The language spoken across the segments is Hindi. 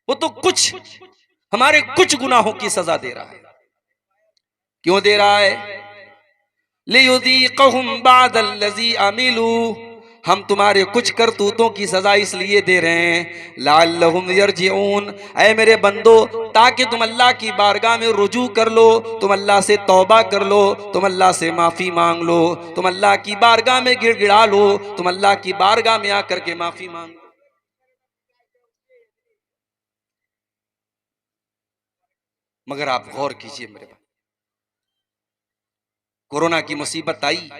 वो तो कुछ हमारे कुछ गुनाहों की सजा दे रहा है। क्यों दे रहा है? लियुज़ीक़हुम बादल्लज़ी अमिलू, हम तुम्हारे कुछ करतूतों की सजा इसलिए दे रहे हैं लअल्लहुम यरजिऊन, ऐ मेरे बंदो, ताकि तुम अल्लाह की बारगाह में रुजू कर लो, तुम अल्लाह से तौबा कर लो, तुम अल्लाह से माफी मांग लो, तुम अल्लाह की बारगाह में गिड़गिड़ा लो, तुम अल्लाह की बारगाह में आकर के माफी मांग लो। मगर आप गौर कीजिए मेरे भाई, कोरोना की मुसीबत आई,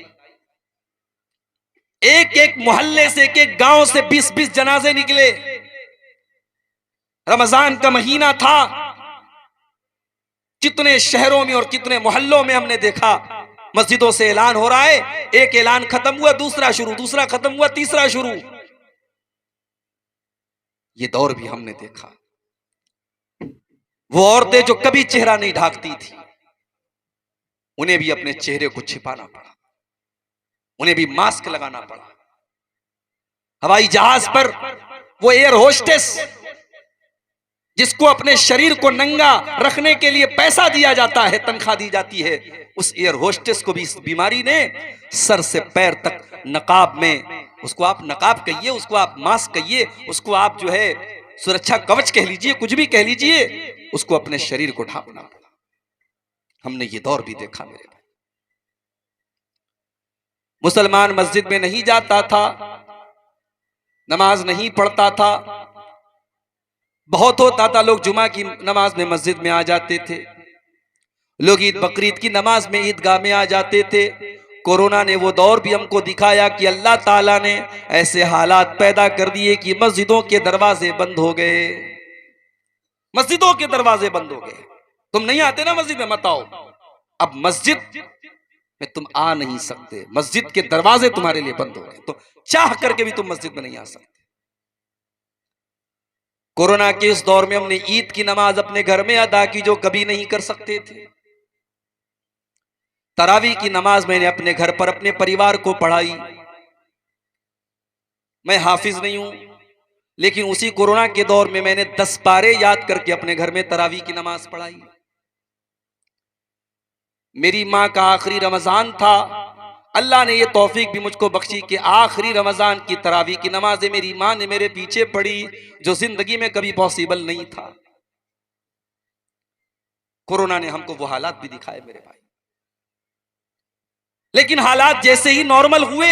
एक एक मोहल्ले से, एक एक गांव से 20-20 जनाजे निकले। रमजान का महीना था, कितने शहरों में और कितने मोहल्लों में हमने देखा मस्जिदों से ऐलान हो रहा है, एक ऐलान खत्म हुआ दूसरा शुरू, दूसरा खत्म हुआ तीसरा शुरू। ये दौर भी हमने देखा। वो औरतें जो कभी चेहरा नहीं ढांकती थी, उन्हें भी अपने चेहरे को छिपाना पड़ा, उन्हें भी मास्क लगाना पड़ा। हवाई जहाज पर वो एयर होस्टेस जिसको अपने शरीर को नंगा रखने के लिए पैसा दिया जाता है, तनख्वाह दी जाती है, उस एयर होस्टेस को भी इस बीमारी ने सर से पैर तक नकाब में, उसको आप नकाब कहिए, उसको आप मास्क कहिए, उसको आप जो है सुरक्षा कवच कह लीजिए, कुछ भी कह लीजिए, उसको अपने शरीर को ढांपना पड़ा। हमने ये दौर भी देखा मेरे भाई। मुसलमान मस्जिद में नहीं जाता था, नमाज नहीं पढ़ता था, बहुत होता था लोग जुमा की नमाज में मस्जिद में आ जाते थे, लोग ईद बकरीद की नमाज में ईदगाह में आ जाते थे। कोरोना ने वो दौर भी हमको दिखाया कि अल्लाह ताला ने ऐसे हालात पैदा कर दिए कि मस्जिदों के दरवाजे बंद हो गए, मस्जिदों के दरवाजे बंद हो गए। तुम नहीं आते ना मस्जिद में, मत आओ। अब मस्जिद में तुम आ नहीं सकते, मस्जिद के दरवाजे तुम्हारे लिए बंद हो गए, तो चाह करके भी तुम मस्जिद में नहीं आ सकते। कोरोना के इस दौर में हमने ईद की नमाज अपने घर में अदा की, जो कभी नहीं कर सकते थे। तरावी की नमाज मैंने अपने घर पर अपने परिवार को पढ़ाई। मैं हाफिज नहीं हूं, लेकिन उसी कोरोना के दौर में मैंने 10 पारे याद करके अपने घर में तरावी की नमाज पढ़ाई। मेरी मां का आखिरी रमजान था, अल्लाह ने ये तौफीक भी मुझको बख्शी कि आखिरी रमजान की तरावी की नमाज़ें मेरी मां ने मेरे पीछे पढ़ी, जो जिंदगी में कभी पॉसिबल नहीं था। कोरोना ने हमको वो हालात भी दिखाए मेरे भाई, लेकिन हालात जैसे ही नॉर्मल हुए,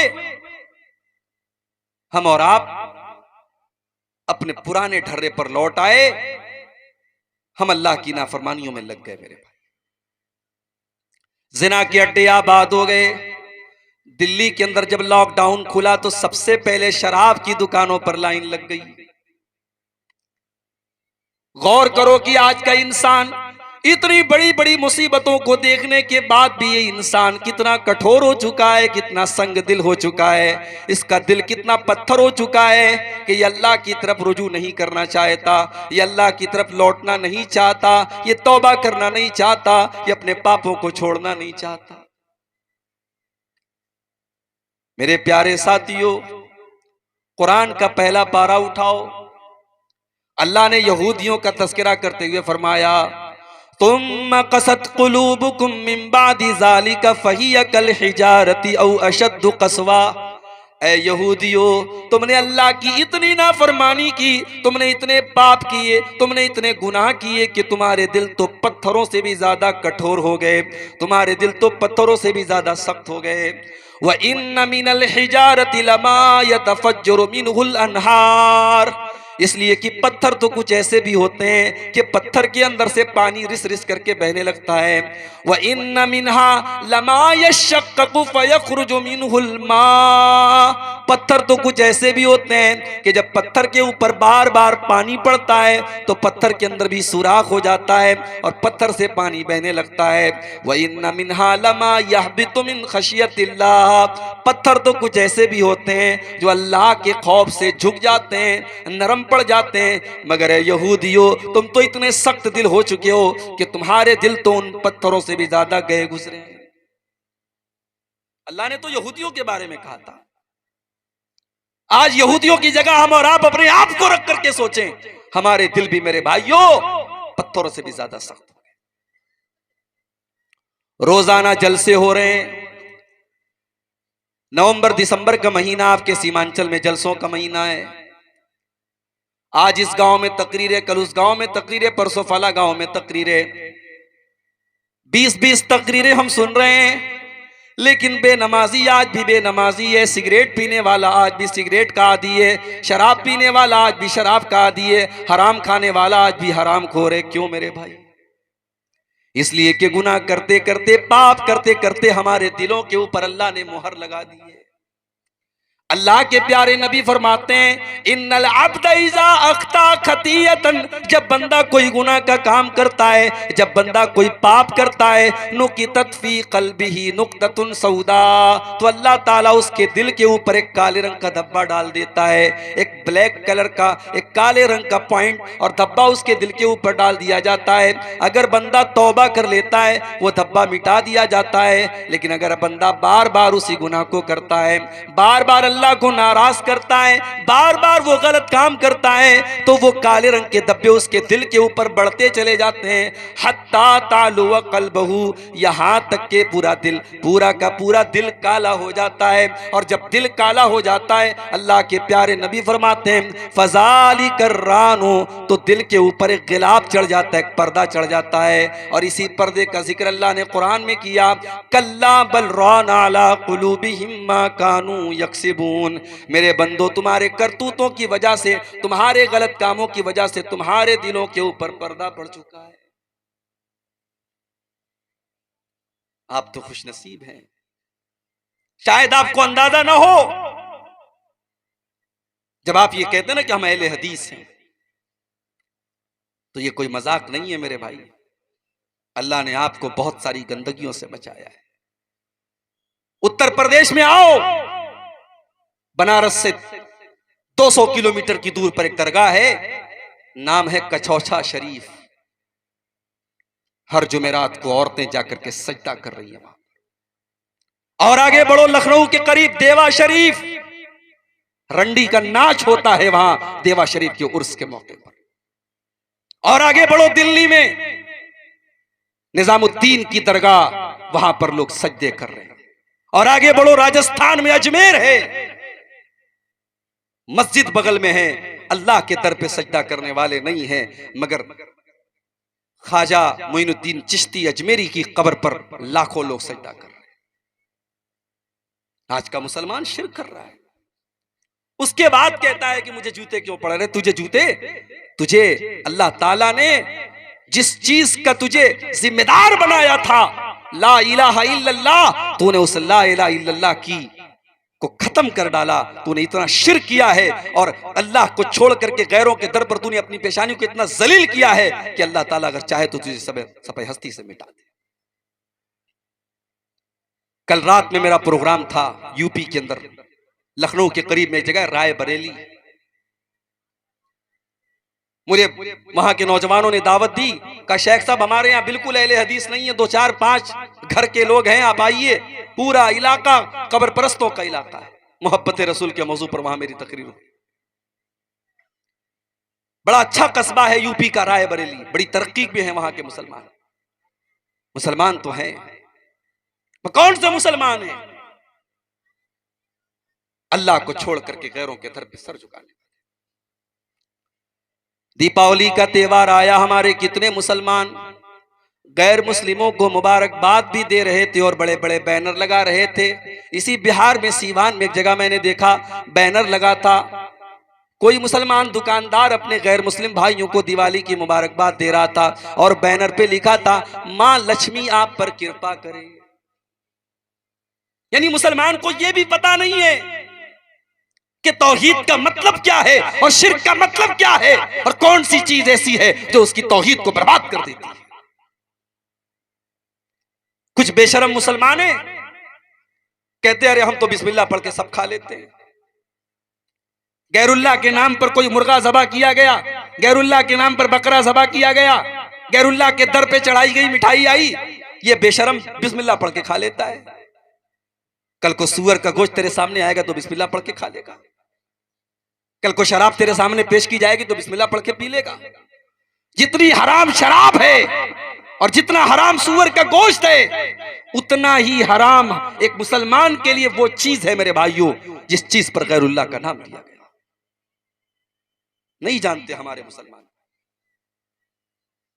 हम और आप अपने पुराने ढर्रे पर लौट आए, हम अल्लाह की नाफरमानियों में लग गए मेरे भाई। जिना के अड्डे आबाद हो गए। दिल्ली के अंदर जब लॉकडाउन खुला तो सबसे पहले शराब की दुकानों पर लाइन लग गई। गौर करो कि आज का इंसान इतनी बड़ी बड़ी मुसीबतों को देखने के बाद भी ये इंसान कितना कठोर हो चुका है, कितना संग दिल हो चुका है, इसका दिल कितना पत्थर हो चुका है कि ये अल्लाह की तरफ रुजू नहीं करना चाहता, ये अल्लाह की तरफ लौटना नहीं चाहता, ये तौबा करना नहीं चाहता, ये अपने पापों को छोड़ना नहीं चाहता। मेरे प्यारे साथियों, कुरान का पहला पारा उठाओ। अल्लाह ने यहूदियों का तस्करा करते हुए फरमाया, तुम कसत कुलूबुकुम मिन बादि ज़ालिका फहिय कल हिजारति औ अशद्दु कसवा। ऐ यहूदियों, तुमने अल्लाह की इतनी नाफरमानी की, तुमने इतने पाप किए, तुमने इतने गुनाह किए कि तुम्हारे दिल तो पत्थरों से भी ज्यादा कठोर हो गए, तुम्हारे दिल तो पत्थरों से भी ज्यादा सख्त हो गए। व इन्न मिनल हिजारति लमा यतफज्जरु मिनहुल अनहार, इसलिए कि पत्थर तो कुछ ऐसे भी होते हैं कि पत्थर के अंदर से पानी रिस रिस करके बहने लगता है। व इन्न मिनहा लमा यशक्ककु फयखरुजु मिनहुल मा, पत्थर तो कुछ ऐसे भी होते हैं कि जब पत्थर के ऊपर बार बार पानी पड़ता है तो पत्थर के अंदर भी सुराख हो जाता है और पत्थर से पानी बहने लगता है। व इन्न मिनहा लमा यहबितु मिन खशियतिल्लाह, पत्थर तो कुछ ऐसे भी होते हैं जो अल्लाह के खौफ से झुक जाते हैं, नरम पड़ जाते हैं। मगर यहूदियों, तुम तो इतने सख्त दिल हो चुके हो कि तुम्हारे दिल तो उन पत्थरों से भी ज्यादा गए गुजरे। अल्लाह ने तो यहूदियों के बारे में कहा था। आज यहूदियों की जगह हम और आप अपने आप को रख करके सोचें, हमारे दिल भी मेरे भाइयों पत्थरों से भी ज्यादा सख्त हो गए। रोजाना जलसे हो रहे हैं। नवंबर दिसंबर का महीना आपके सीमांचल में जलसों का महीना है। आज इस गांव में तकरीरें, कल उस गांव में तकरीरें, परसों फला गांव में तकरीरें, 20-20 तकरीरें हम सुन रहे हैं। लेकिन बेनमाजी आज भी बेनमाजी है, सिगरेट पीने वाला आज भी सिगरेट का आदी है, शराब पीने वाला आज भी शराब का आदी है, हराम खाने वाला आज भी हराम खोर है। क्यों मेरे भाई? इसलिए कि गुनाह करते करते, पाप करते करते हमारे दिलों के ऊपर अल्लाह ने मुहर लगा दी है। अल्लाह के प्यारे नबी फरमाते हैं, इन्नल अब्द इज़ा अख्ता खतियतन, जब बंदा कोई गुनाह का काम करता है, जब बंदा कोई पाप करता है, नुकितत फी क़ल्बिही नुक्ततुन सौदा, तो अल्लाह ताला उसके दिल के ऊपर एक काले रंग का धब्बा डाल देता है। एक ब्लैक कलर का, एक काले रंग का पॉइंट और धब्बा उसके दिल के ऊपर डाल दिया जाता है। अगर बंदा तौबा कर लेता है, वो धब्बा मिटा दिया जाता है। लेकिन अगर बंदा बार बार उसी गुनाह को करता है, बार बार अल्लाह को नाराज करता है, बार बार वो गलत काम करता है, तो वो काले रंग के धब्बे उसके दिल के ऊपर बढ़ते चले जाते हैं। हत्ता तालु क़ल्बहू, यहां तक के पूरा दिल, पूरा का पूरा दिल काला हो जाता है। और जब दिल काला हो जाता है, अल्लाह के प्यारे नबी फरमाते हैं, फज़ालिकर रानो, तो दिल के ऊपर एक गिलाब चढ़ जाता है, एक पर्दा चढ़ जाता है। और इसी पर्दे का जिक्र अल्लाह ने कुरान में किया, कल्ला बल रान अला कुलूबिहिम मा कानू यक्सिबून, मेरे बंदो तुम्हारे करतूतों की वजह से, तुम्हारे गलत कामों की वजह से तुम्हारे दिलों के ऊपर पर्दा पड़ चुका है। आप तो खुशनसीब हैं, शायद आपको अंदाजा ना हो। जब आप ये कहते हैं ना कि हम अहले हदीस हैं, तो ये कोई मजाक नहीं है मेरे भाई। अल्लाह ने आपको बहुत सारी गंदगियों से बचाया है। उत्तर प्रदेश में आओ, बनारस से 200 किलोमीटर की दूर पर एक दरगाह है, नाम है कछौछा शरीफ। हर जुमेरात को औरतें जाकर के सजदा कर रही हैं वहां। और आगे बढ़ो, लखनऊ के करीब देवा शरीफ, रंडी का नाच होता है वहां देवा शरीफ के उर्स के मौके पर। और आगे बढ़ो, दिल्ली में निजामुद्दीन की दरगाह, वहां पर लोग सजदे कर रहे हैं। और आगे बढ़ो, राजस्थान में अजमेर है, मस्जिद बगल में है, अल्लाह के दर पे सजदा करने वाले नहीं हैं, मगर ख्वाजा मोइनुद्दीन चिश्ती अजमेरी की कब्र पर लाखों लोग सजदा कर रहे हैं। आज का मुसलमान शिर्क कर रहा है। उसके बाद कहता है कि मुझे जूते क्यों पड़ रहे? तुझे जूते, तुझे अल्लाह ताला ने जिस चीज का तुझे जिम्मेदार बनाया था, ला इलाहा इल्लल्लाह, तूने उस ला इलाहा इल्लल्लाह की को खत्म कर डाला। तूने इतना शिर्क किया है और अल्लाह को छोड़ करके गैरों के दर पर तूने अपनी पेशानी को इतना जलील किया है कि अल्लाह ताला अगर चाहे तो तुझे सब हस्ती से मिटा दे। कल रात में मेरा प्रोग्राम था यूपी के अंदर, लखनऊ के करीब में एक जगह राय बरेली। मुझे वहां के नौजवानों ने दावत दी, कहा शेख साहब हमारे यहाँ बिल्कुल अहले हदीस नहीं है, 2-4-5 घर के लोग हैं, आप आइए। पूरा इलाका कब्र परस्तों का इलाका है। मोहब्बत रसूल के मौजू पर वहां मेरी तकरीर हुई। बड़ा अच्छा कस्बा है यूपी का राय बरेली, बड़ी तरक्की भी है वहां के मुसलमान। मुसलमान तो हैं, कौन से मुसलमान हैं अल्लाह को छोड़ करके गैरों के दर पे सर झुकाने। दीपावली का त्योहार आया, हमारे कितने मुसलमान गैर मुस्लिमों को मुबारकबाद भी दे रहे थे और बड़े बड़े बैनर लगा रहे थे। इसी बिहार में सीवान में एक जगह मैंने देखा, बैनर लगा था, कोई मुसलमान दुकानदार अपने गैर मुस्लिम भाइयों को दिवाली की मुबारकबाद दे रहा था और बैनर पे लिखा था, मां लक्ष्मी आप पर कृपा करे। यानी मुसलमान को यह भी पता नहीं है कि तौहीद का मतलब क्या है और शिर्क का मतलब क्या है, और कौन सी चीज ऐसी है जो उसकी तौहीद को बर्बाद कर देती है। कुछ बेशरम मुसलमान हैं, कहते अरे हम तो बिस्मिल्लाह पढ़ के सब खा लेते हैं। गैरुल्लाह के नाम पर कोई मुर्गा ज़बा किया गया, गैरुल्लाह के नाम पर बकरा ज़बा किया गया, गैरुल्लाह के दर पे चढ़ाई गई मिठाई आई, ये बेशरम बिस्मिल्लाह पढ़ के खा लेता है। कल को सुअर का गोश्त तेरे सामने आएगा तो बिस्मिल्लाह पढ़ के खा लेगा। कल को शराब तेरे सामने पेश की जाएगी तो बिस्मिल्लाह पढ़ के पी लेगा। जितनी हराम शराब है और जितना हराम सूअर का गोश्त है, उतना ही हराम एक मुसलमान के लिए वो चीज है मेरे भाइयों जिस चीज पर गैरुल्लाह का नाम लिया गया। नहीं जानते हमारे मुसलमान।